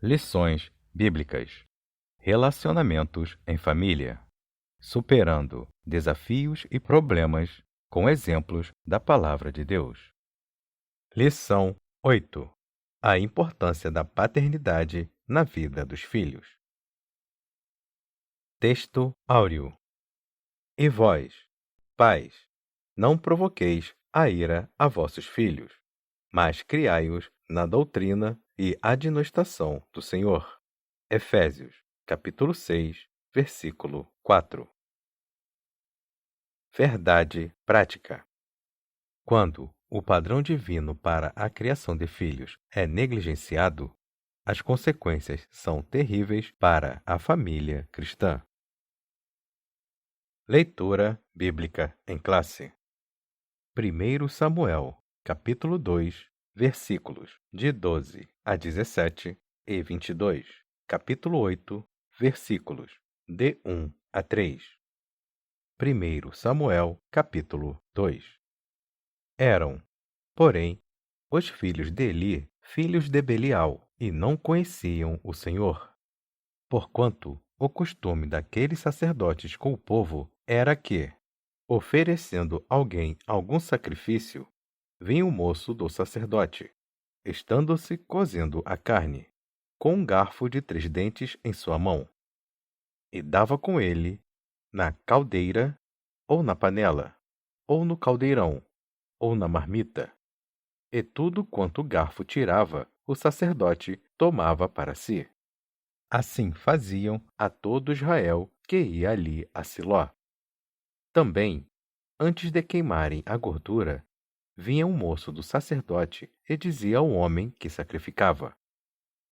Lições bíblicas. Relacionamentos em família. Superando desafios e problemas com exemplos da Palavra de Deus. Lição 8. A importância da paternidade na vida dos filhos. Texto áureo. E vós, pais, não provoqueis a ira a vossos filhos, mas criai-os na doutrina e admoestação do Senhor. Efésios, capítulo 6, versículo 4. Verdade prática. Quando o padrão divino para a criação de filhos é negligenciado, as consequências são terríveis para a família cristã. Leitura bíblica em classe. 1 Samuel, capítulo 2, versículos de 12 a 17 e 22. Capítulo 8, versículos de 1 a 3. 1 Samuel, capítulo 2. Eram, porém, os filhos de Eli, filhos de Belial, e não conheciam o Senhor. Porquanto o costume daqueles sacerdotes com o povo era que, oferecendo alguém algum sacrifício, vinha o moço do sacerdote, estando-se cozendo a carne, com um garfo de 3 dentes em sua mão, e dava com ele na caldeira, ou na panela, ou no caldeirão, ou na marmita. E tudo quanto o garfo tirava, o sacerdote tomava para si. Assim faziam a todo Israel que ia ali a Siló. Também, antes de queimarem a gordura, vinha um moço do sacerdote e dizia ao homem que sacrificava: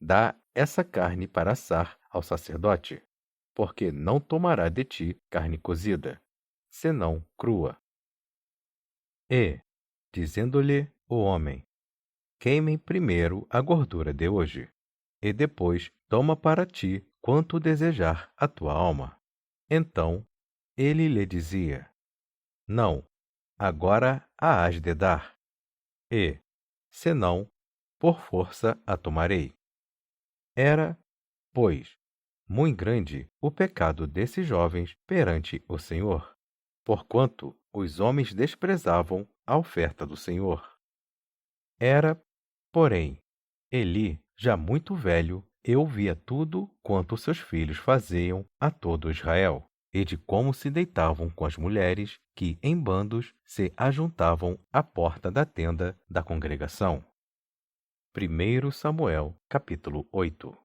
Dá essa carne para assar ao sacerdote, porque não tomará de ti carne cozida, senão crua. E, dizendo-lhe o homem: Queimem primeiro a gordura de hoje, e depois toma para ti quanto desejar a tua alma. Então ele lhe dizia: Não, agora a hás de dar, e, senão, por força a tomarei. Era, pois, muito grande o pecado desses jovens perante o Senhor, porquanto os homens desprezavam a oferta do Senhor. Era, porém, Eli já muito velho e ouvia tudo quanto seus filhos faziam a todo Israel, e de como se deitavam com as mulheres que em bandos se ajuntavam à porta da tenda da congregação. 1 Samuel, capítulo 8.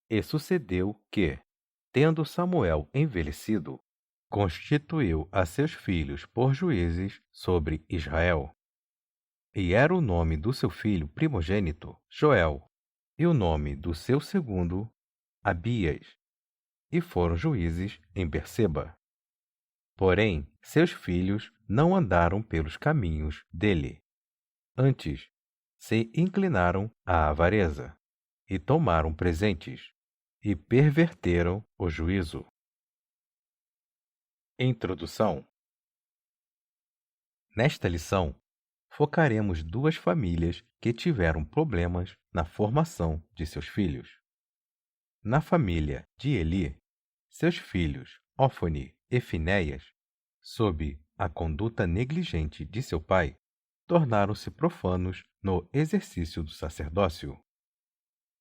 E sucedeu que, tendo Samuel envelhecido, constituiu a seus filhos por juízes sobre Israel. E era o nome do seu filho primogênito Joel, e o nome do seu segundo, Abias, e foram juízes em Berseba. Porém, seus filhos não andaram pelos caminhos dele. Antes, se inclinaram à avareza, e tomaram presentes, e perverteram o juízo. Introdução. Nesta lição, focaremos 2 famílias que tiveram problemas na formação de seus filhos. Na família de Eli, seus filhos, Ofni e Finéias, sob a conduta negligente de seu pai, tornaram-se profanos no exercício do sacerdócio.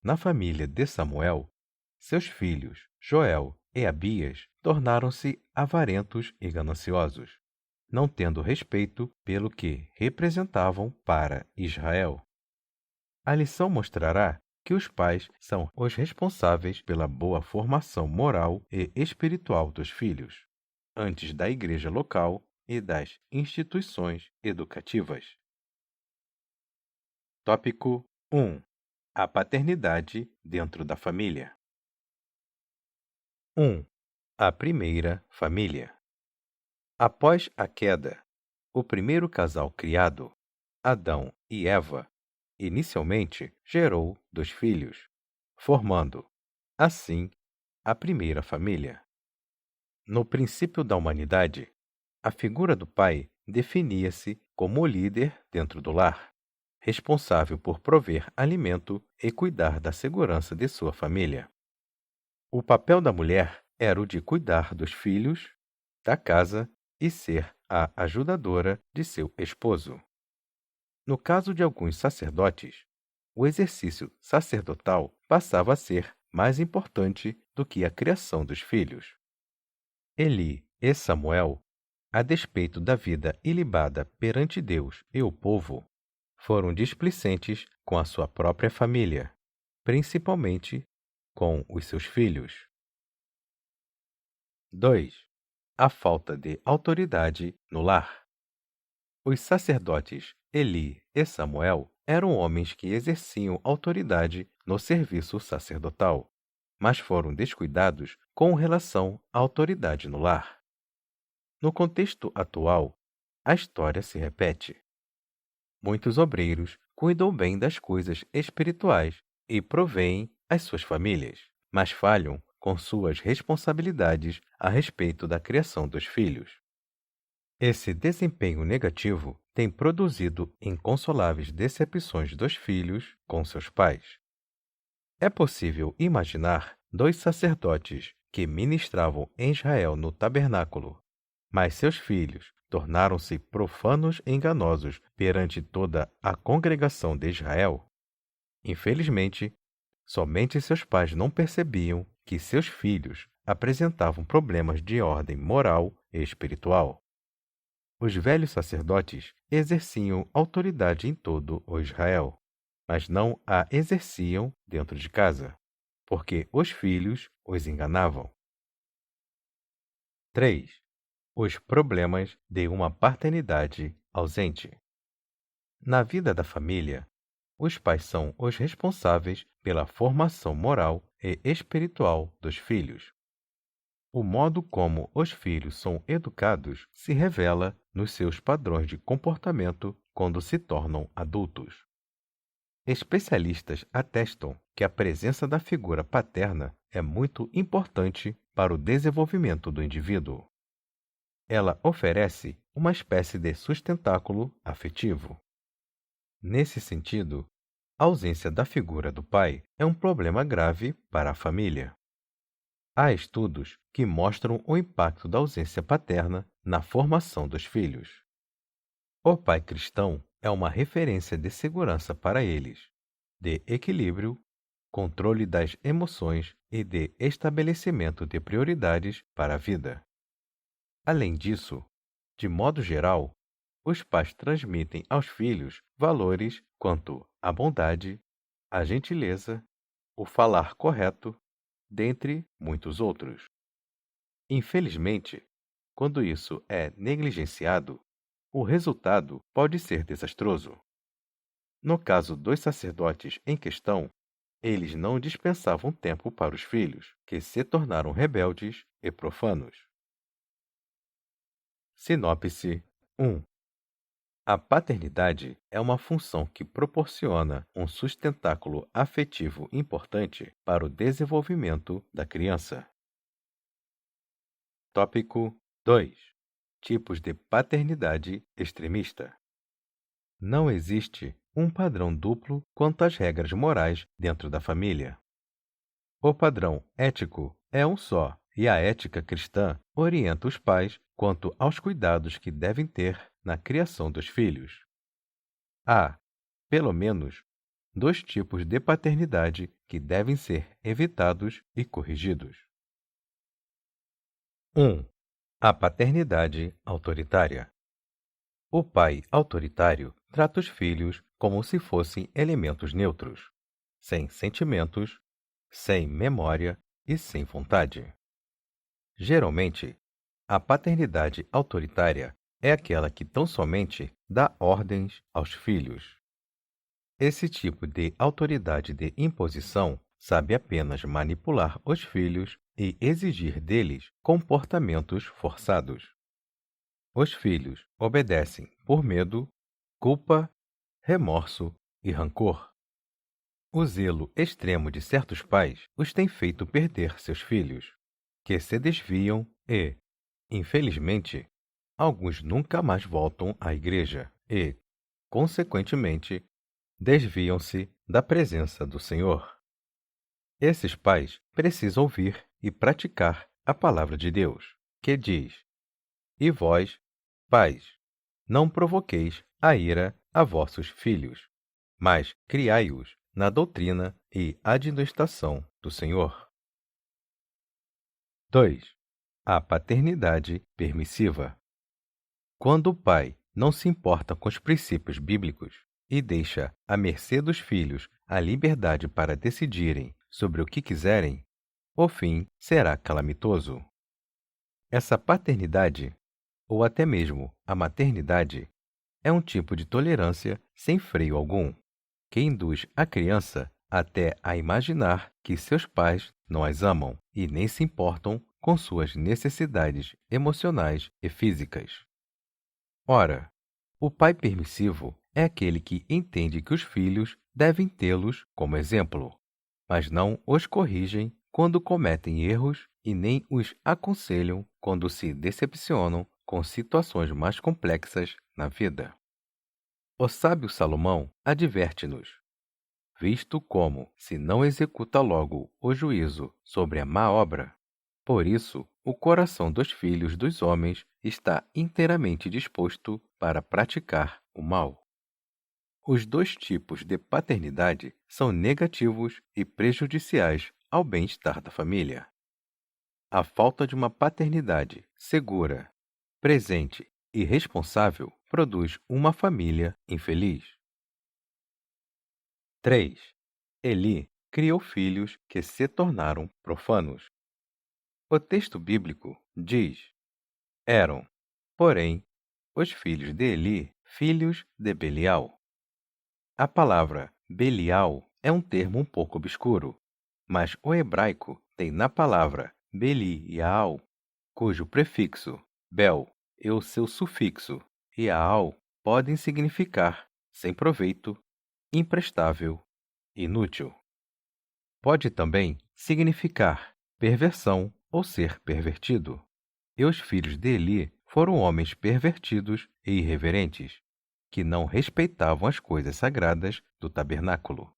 Na família de Samuel, seus filhos, Joel e Abias, tornaram-se avarentos e gananciosos, não tendo respeito pelo que representavam para Israel. A lição mostrará que os pais são os responsáveis pela boa formação moral e espiritual dos filhos, antes da igreja local e das instituições educativas. Tópico 1. A paternidade dentro da família. 1. A primeira família. Após a queda, o primeiro casal criado, Adão e Eva, inicialmente gerou 2 filhos, formando, assim, a primeira família. No princípio da humanidade, a figura do pai definia-se como o líder dentro do lar. responsável por prover alimento e cuidar da segurança de sua família. O papel da mulher era o de cuidar dos filhos, da casa e ser a ajudadora de seu esposo. No caso de alguns sacerdotes, o exercício sacerdotal passava a ser mais importante do que a criação dos filhos. Eli e Samuel, a despeito da vida ilibada perante Deus e o povo, foram displicentes com a sua própria família, principalmente com os seus filhos. 2. A falta de autoridade no lar. Os sacerdotes Eli e Samuel eram homens que exerciam autoridade no serviço sacerdotal, mas foram descuidados com relação à autoridade no lar. No contexto atual, a história se repete. Muitos obreiros cuidam bem das coisas espirituais e provêem às suas famílias, mas falham com suas responsabilidades a respeito da criação dos filhos. Esse desempenho negativo tem produzido inconsoláveis decepções dos filhos com seus pais. É possível imaginar dois sacerdotes que ministravam em Israel no tabernáculo, mas seus filhos tornaram-se profanos e enganosos perante toda a congregação de Israel. Infelizmente, somente seus pais não percebiam que seus filhos apresentavam problemas de ordem moral e espiritual. Os velhos sacerdotes exerciam autoridade em todo o Israel, mas não a exerciam dentro de casa, porque os filhos os enganavam. 3. Os problemas de uma paternidade ausente. Na vida da família, os pais são os responsáveis pela formação moral e espiritual dos filhos. O modo como os filhos são educados se revela nos seus padrões de comportamento quando se tornam adultos. Especialistas atestam que a presença da figura paterna é muito importante para o desenvolvimento do indivíduo. Ela oferece uma espécie de sustentáculo afetivo. Nesse sentido, a ausência da figura do pai é um problema grave para a família. Há estudos que mostram o impacto da ausência paterna na formação dos filhos. O pai cristão é uma referência de segurança para eles, de equilíbrio, controle das emoções e de estabelecimento de prioridades para a vida. Além disso, de modo geral, os pais transmitem aos filhos valores quanto à bondade, à gentileza, o falar correto, dentre muitos outros. Infelizmente, quando isso é negligenciado, o resultado pode ser desastroso. No caso dos sacerdotes em questão, eles não dispensavam tempo para os filhos, que se tornaram rebeldes e profanos. Sinopse 1. A paternidade é uma função que proporciona um sustentáculo afetivo importante para o desenvolvimento da criança. Tópico 2. Tipos de paternidade extremista. Não existe um padrão duplo quanto às regras morais dentro da família. O padrão ético é um só, e a ética cristã orienta os pais quanto aos cuidados que devem ter na criação dos filhos. Há, pelo menos, dois tipos de paternidade que devem ser evitados e corrigidos. 1. A paternidade autoritária. O pai autoritário trata os filhos como se fossem elementos neutros, sem sentimentos, sem memória e sem vontade. Geralmente, a paternidade autoritária é aquela que tão somente dá ordens aos filhos. Esse tipo de autoridade de imposição sabe apenas manipular os filhos e exigir deles comportamentos forçados. Os filhos obedecem por medo, culpa, remorso e rancor. O zelo extremo de certos pais os tem feito perder seus filhos, que se desviam e, infelizmente, alguns nunca mais voltam à igreja e, consequentemente, desviam-se da presença do Senhor. Esses pais precisam ouvir e praticar a palavra de Deus, que diz: E vós, pais, não provoqueis a ira a vossos filhos, mas criai-os na doutrina e admoestação do Senhor. 2. A paternidade permissiva. Quando o pai não se importa com os princípios bíblicos e deixa à mercê dos filhos a liberdade para decidirem sobre o que quiserem, o fim será calamitoso. Essa paternidade, ou até mesmo a maternidade, é um tipo de tolerância sem freio algum, que induz a criança até a imaginar que seus pais não as amam e nem se importam com suas necessidades emocionais e físicas. Ora, o pai permissivo é aquele que entende que os filhos devem tê-los como exemplo, mas não os corrigem quando cometem erros e nem os aconselham quando se decepcionam com situações mais complexas na vida. O sábio Salomão adverte-nos: visto como se não executa logo o juízo sobre a má obra, por isso o coração dos filhos dos homens está inteiramente disposto para praticar o mal. Os dois tipos de paternidade são negativos e prejudiciais ao bem-estar da família. A falta de uma paternidade segura, presente e responsável produz uma família infeliz. 3. Eli criou filhos que se tornaram profanos. O texto bíblico diz: eram, porém, os filhos de Eli, filhos de Belial. A palavra Belial é um termo um pouco obscuro, mas o hebraico tem na palavra Belial, cujo prefixo Bel e o seu sufixo Ial podem significar sem proveito, imprestável, inútil. Pode também significar perversão ou ser pervertido. E os filhos de Eli foram homens pervertidos e irreverentes, que não respeitavam as coisas sagradas do tabernáculo.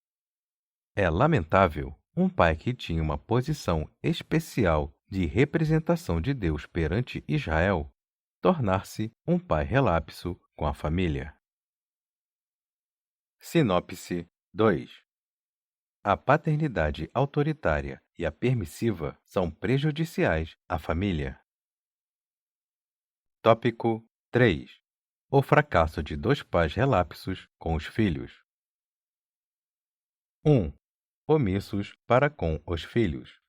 É lamentável um pai que tinha uma posição especial de representação de Deus perante Israel tornar-se um pai relapso com a família. Sinopse 2. A paternidade autoritária e a permissiva são prejudiciais à família. Tópico 3. O fracasso de dois pais relapsos com os filhos. 1. Omissos para com os filhos.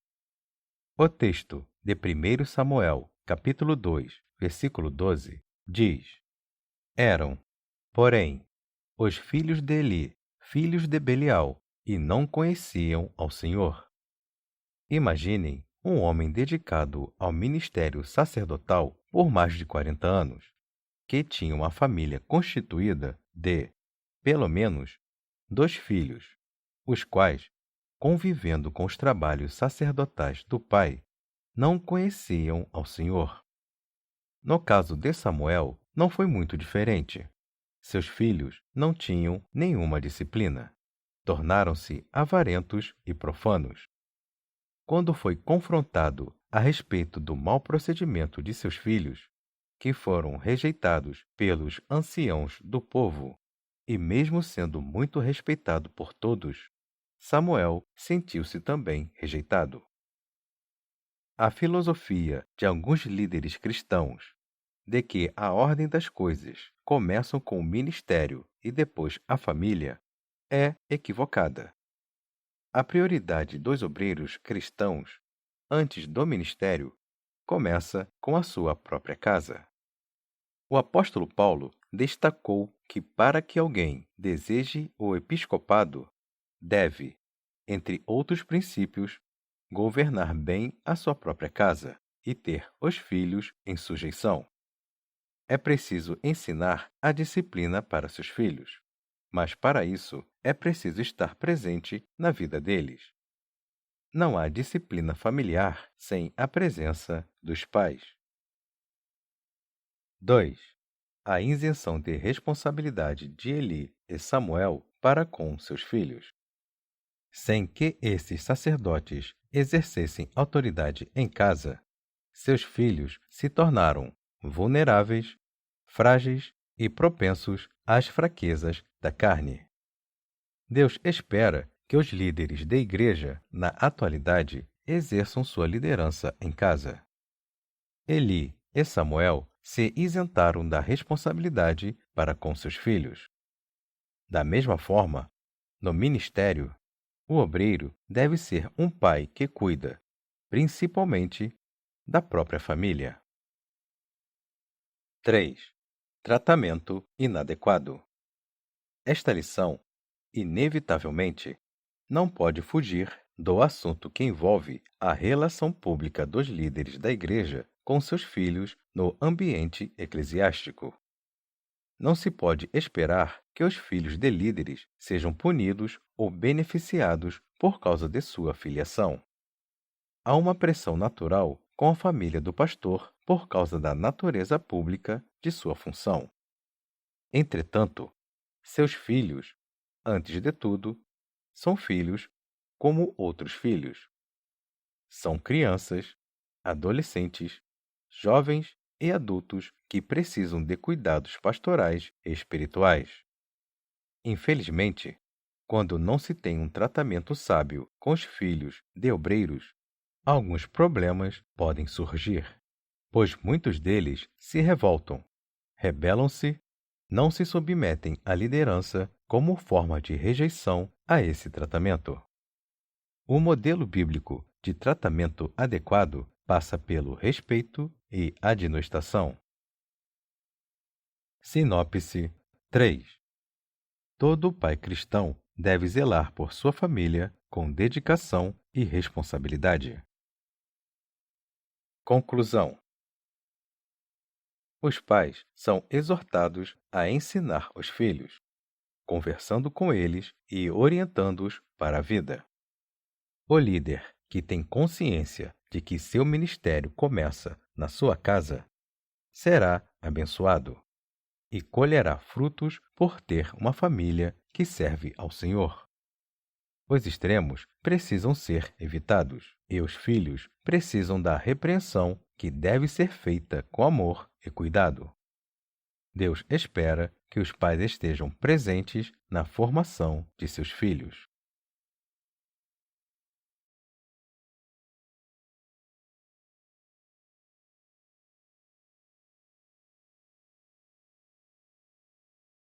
O texto de 1 Samuel, capítulo 2, versículo 12, diz: eram, porém, os filhos de Eli, filhos de Belial, e não conheciam ao Senhor. Imaginem um homem dedicado ao ministério sacerdotal por mais de 40 anos, que tinha uma família constituída de, pelo menos, 2 filhos, os quais, convivendo com os trabalhos sacerdotais do pai, não conheciam ao Senhor. No caso de Samuel, não foi muito diferente. Seus filhos não tinham nenhuma disciplina. Tornaram-se avarentos e profanos. Quando foi confrontado a respeito do mau procedimento de seus filhos, que foram rejeitados pelos anciãos do povo, e mesmo sendo muito respeitado por todos, Samuel sentiu-se também rejeitado. A filosofia de alguns líderes cristãos de que a ordem das coisas começam com o ministério e depois a família é equivocada. A prioridade dos obreiros cristãos, antes do ministério, começa com a sua própria casa. O apóstolo Paulo destacou que para que alguém deseje o episcopado, deve, entre outros princípios, governar bem a sua própria casa e ter os filhos em sujeição. É preciso ensinar a disciplina para seus filhos, mas para isso é preciso estar presente na vida deles. Não há disciplina familiar sem a presença dos pais. 2. A isenção de responsabilidade de Eli e Samuel para com seus filhos. Sem que esses sacerdotes exercessem autoridade em casa, seus filhos se tornaram vulneráveis, frágeis e propensos às fraquezas da carne. Deus espera que os líderes da igreja, na atualidade, exerçam sua liderança em casa. Eli e Samuel se isentaram da responsabilidade para com seus filhos. Da mesma forma, no ministério, o obreiro deve ser um pai que cuida, principalmente, da própria família. 3. Tratamento inadequado. Esta lição, inevitavelmente, não pode fugir do assunto que envolve a relação pública dos líderes da igreja com seus filhos no ambiente eclesiástico. Não se pode esperar que os filhos de líderes sejam punidos ou beneficiados por causa de sua filiação. Há uma pressão natural com a família do pastor por causa da natureza pública de sua função. Entretanto, seus filhos, antes de tudo, são filhos como outros filhos. São crianças, adolescentes, jovens e adultos que precisam de cuidados pastorais e espirituais. Infelizmente, quando não se tem um tratamento sábio com os filhos de obreiros, alguns problemas podem surgir, pois muitos deles se revoltam, rebelam-se, não se submetem à liderança como forma de rejeição a esse tratamento. O modelo bíblico de tratamento adequado passa pelo respeito e admoestação. Sinopse 3. Todo pai cristão deve zelar por sua família com dedicação e responsabilidade. Conclusão. Os pais são exortados a ensinar os filhos, conversando com eles e orientando-os para a vida. O líder que tem consciência de que seu ministério começa na sua casa será abençoado e colherá frutos por ter uma família que serve ao Senhor. Os extremos precisam ser evitados e os filhos precisam da repreensão que deve ser feita com amor e cuidado. Deus espera que os pais estejam presentes na formação de seus filhos.